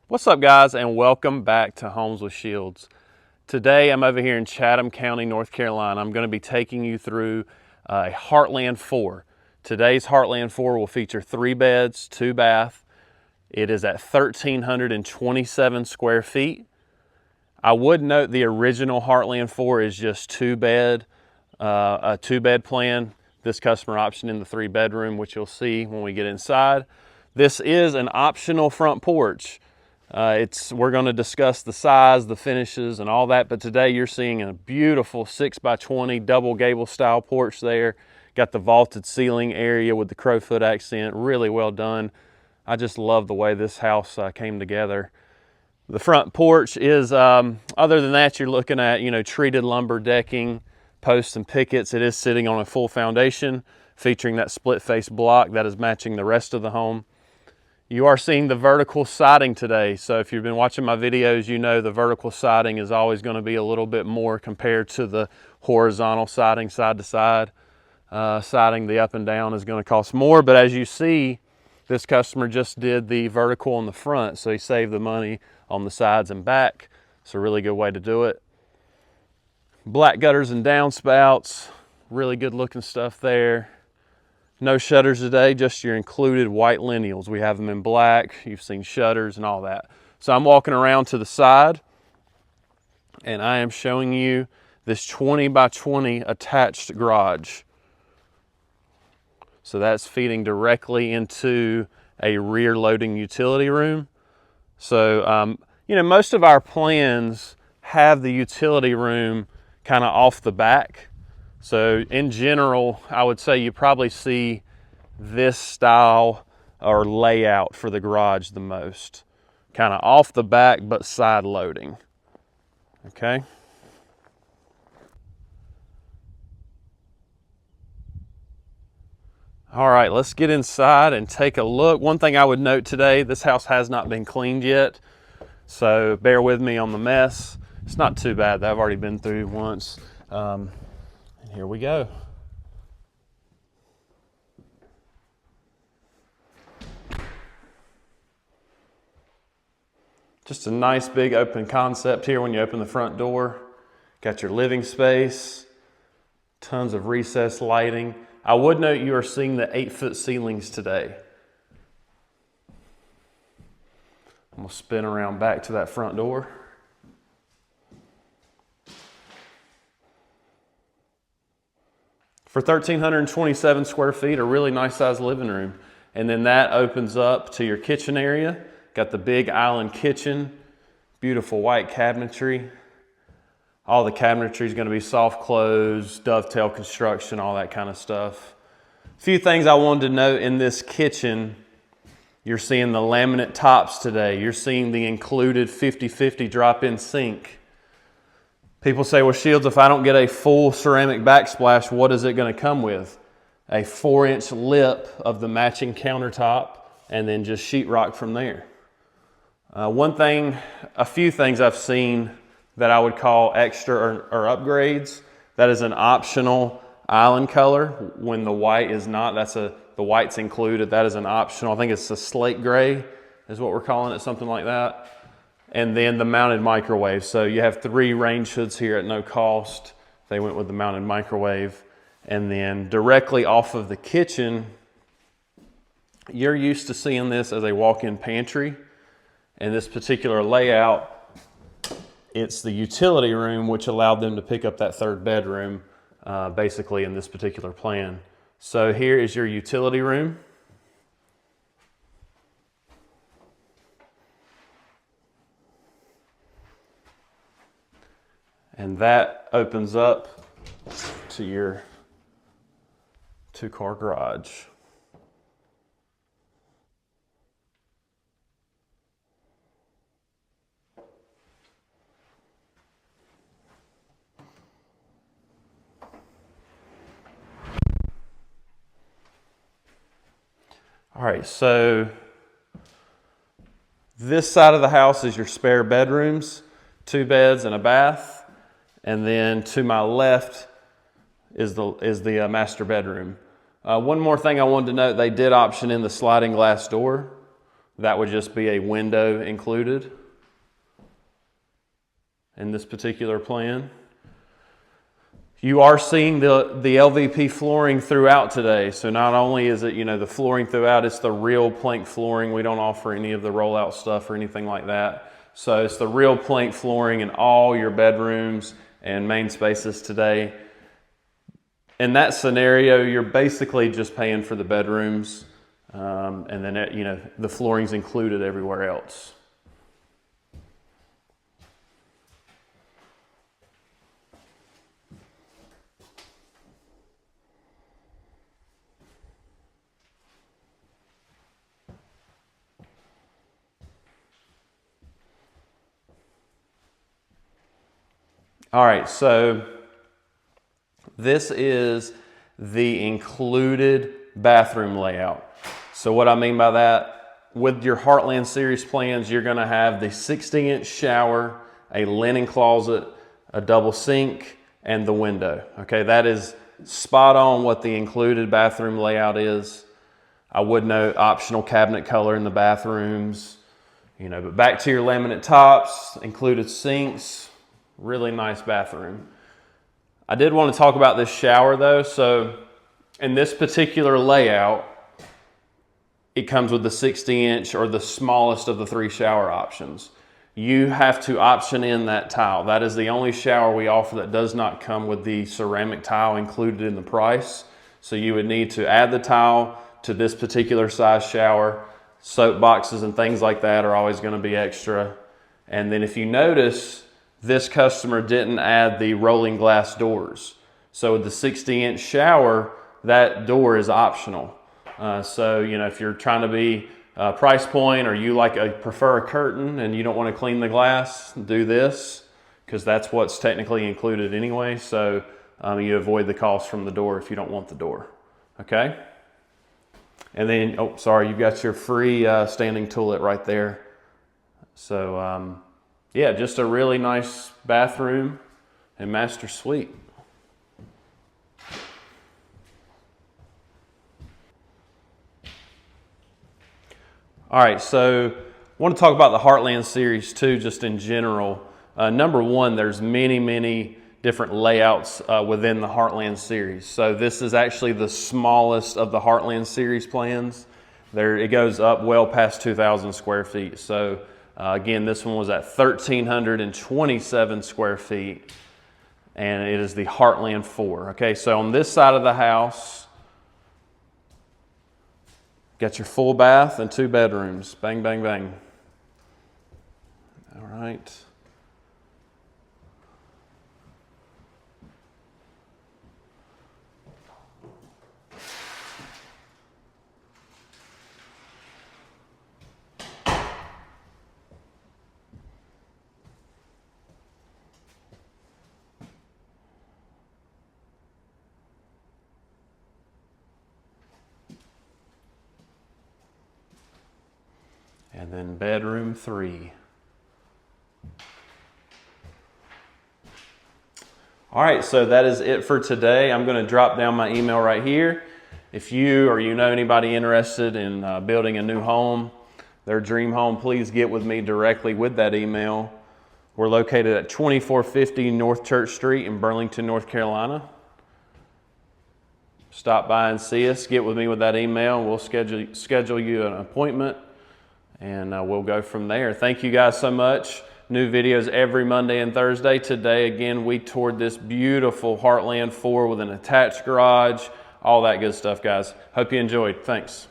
What's up, guys, and welcome back to Homes with Shields. Today I'm over here in Chatham County, North Carolina. I'm going to be taking you through a Heartland 4. Today's Heartland 4 will feature 3 beds, 2 bath. It is at 1,327 square feet. I would note the original Heartland 4 is just a 2-bed plan. This customer optioned in the 3-bedroom, which you'll see when we get inside. This is an optional front porch. We're going to discuss the size, the finishes, and all that, but today you're seeing a beautiful 6x20 double gable style porch there. Got the vaulted ceiling area with the crowfoot accent, really well done. I just love the way this house came together. The front porch is, other than that, you're looking at, treated lumber decking, posts and pickets. It is sitting on a full foundation, featuring that split face block that is matching the rest of the home. You are seeing the vertical siding today. So if you've been watching my videos, you know the vertical siding is always going to be a little bit more compared to the horizontal siding, side to side. Siding the up and down is going to cost more, but as you see, this customer just did the vertical on the front, so he saved the money on the sides and back. It's a really good way to do it. Black gutters and downspouts, really good looking stuff there. No shutters today, just your included white lineals. We have them in black. You've seen shutters and all that. So I'm walking around to the side and I am showing you this 20x20 attached garage. So that's feeding directly into a rear loading utility room. So, most of our plans have the utility room kind of off the back. So in general, I would say you probably see this style or layout for the garage the most. Kind of off the back, but side loading, okay? All right, let's get inside and take a look. One thing I would note today, this house has not been cleaned yet, so bear with me on the mess. It's not too bad that I've already been through once. And here we go. Just a nice big open concept here when you open the front door. Got your living space, tons of recessed lighting. I would note you are seeing the 8-foot ceilings today. I'm gonna spin around back to that front door. For 1,327 square feet, a really nice sized living room. And then that opens up to your kitchen area. Got the big island kitchen, beautiful white cabinetry. All the cabinetry is going to be soft close, dovetail construction, all that kind of stuff. A few things I wanted to note in this kitchen. You're seeing the laminate tops today. You're seeing the included 50/50 drop-in sink. People say, well, Shields, if I don't get a full ceramic backsplash, what is it going to come with? A 4-inch lip of the matching countertop and then just sheetrock from there. A few things I've seen that I would call extra or upgrades. That is an optional island color when the white is not. The white's included. That is an optional. I think it's a slate gray is what we're calling it, something like that. And then the mounted microwave. So you have 3 range hoods here at no cost. They went with the mounted microwave. And then directly off of the kitchen, you're used to seeing this as a walk-in pantry. And this particular layout, it's the utility room, which allowed them to pick up that 3rd bedroom, basically in this particular plan. So here is your utility room. And that opens up to your 2-car garage. All right, so this side of the house is your spare bedrooms, 2 beds and a bath. And then to my left is the master bedroom. One more thing I wanted to note, they did option in the sliding glass door. that would just be a window included in this particular plan. You are seeing the LVP flooring throughout today. So not only is it, the flooring throughout, it's the real plank flooring. We don't offer any of the rollout stuff or anything like that. So it's the real plank flooring in all your bedrooms and main spaces today. In that scenario, you're basically just paying for the bedrooms, and then the flooring's included everywhere else. All right, so this is the included bathroom layout. So what I mean by that, with your Heartland Series plans, you're gonna have the 60-inch shower, a linen closet, a double sink, and the window. Okay, that is spot on what the included bathroom layout is. I would note optional cabinet color in the bathrooms, but back to your laminate tops, included sinks, really nice bathroom. I did want to talk about this shower though. So in this particular layout, it comes with the 60-inch or the smallest of the 3 shower options. You have to option in that tile. That is the only shower we offer that does not come with the ceramic tile included in the price. So you would need to add the tile to this particular size shower. Soap boxes and things like that are always going to be extra. And then if you notice, this customer didn't add the rolling glass doors. So with the 60-inch shower, that door is optional. So if you're trying to be price point, or you prefer a curtain and you don't want to clean the glass, do this, because that's what's technically included anyway. So you avoid the cost from the door if you don't want the door. Okay. And then, you've got your free standing toilet right there. So yeah, just a really nice bathroom and master suite. All right, so I want to talk about the Heartland Series too, just in general. Number one, there's many different layouts within the Heartland Series. So this is actually the smallest of the Heartland Series plans. It goes up well past 2,000 square feet. So again, this one was at 1,327 square feet, and it is the Heartland 4. Okay, so on this side of the house, got your full bath and 2 bedrooms. Bang, bang, bang. All right. And then bedroom 3. All right, so that is it for today. I'm going to drop down my email right here. If you or anybody interested in building a new home, their dream home, please get with me directly with that email. We're located at 2450 North Church Street in Burlington, North Carolina. Stop by and see us. Get with me with that email. We'll schedule you an appointment, and we'll go from there. Thank you guys so much. New videos every Monday and Thursday. Today, again, we toured this beautiful Heartland 4 with an attached garage, all that good stuff, guys. Hope you enjoyed. Thanks.